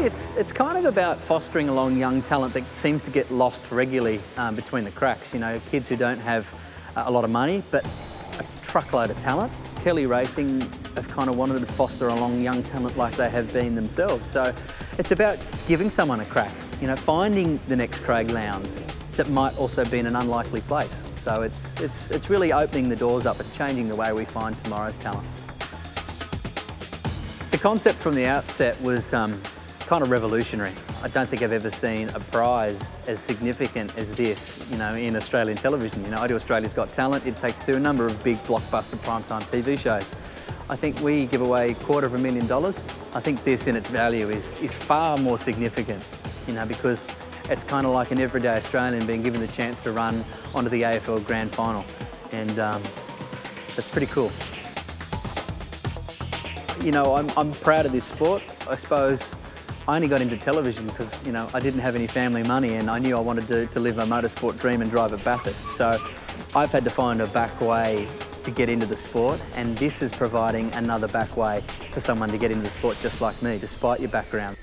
it's kind of about fostering along young talent that seems to get lost regularly between the cracks. You know, kids who don't have a lot of money, but a truckload of talent. Kelly Racing have kind of wanted to foster along young talent like they have been themselves. So it's about giving someone a crack, you know, finding the next Craig Lowndes that might also be in an unlikely place. So it's really opening the doors up and changing the way we find tomorrow's talent. The concept from the outset was kind of revolutionary. I don't think I've ever seen a prize as significant as this, you know, in Australian television. You know, I do Australia's Got Talent. It takes to a number of big blockbuster primetime TV shows. I think we give away $250,000. I think this in its value is far more significant, you know, because it's kind of like an everyday Australian being given the chance to run onto the AFL Grand Final. And that's pretty cool. You know, I'm proud of this sport. I suppose I only got into television because, you know, I didn't have any family money and I knew I wanted to live a motorsport dream and drive at Bathurst. So I've had to find a back way to get into the sport, and this is providing another back way for someone to get into the sport just like me, despite your background.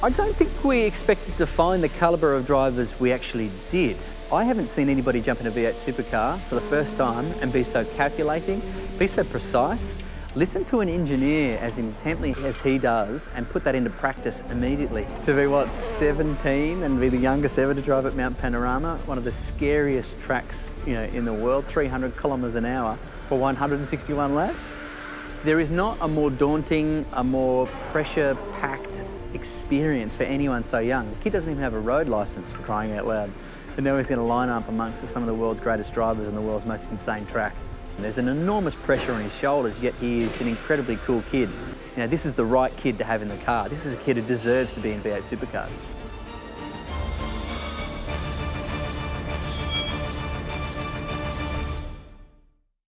I don't think we expected to find the calibre of drivers we actually did. I haven't seen anybody jump in a V8 supercar for the first time and be so calculating, be so precise, listen to an engineer as intently as he does and put that into practice immediately. To be, what, 17 and be the youngest ever to drive at Mount Panorama, one of the scariest tracks, you know, in the world, 300 kilometres an hour for 161 laps. There is not a more daunting, a more pressure-packed experience for anyone so young. The kid doesn't even have a road licence, for crying out loud. And now he's going to line up amongst some of the world's greatest drivers on the world's most insane track. There's an enormous pressure on his shoulders, yet he is an incredibly cool kid. You know, this is the right kid to have in the car. This is a kid who deserves to be in V8 supercars.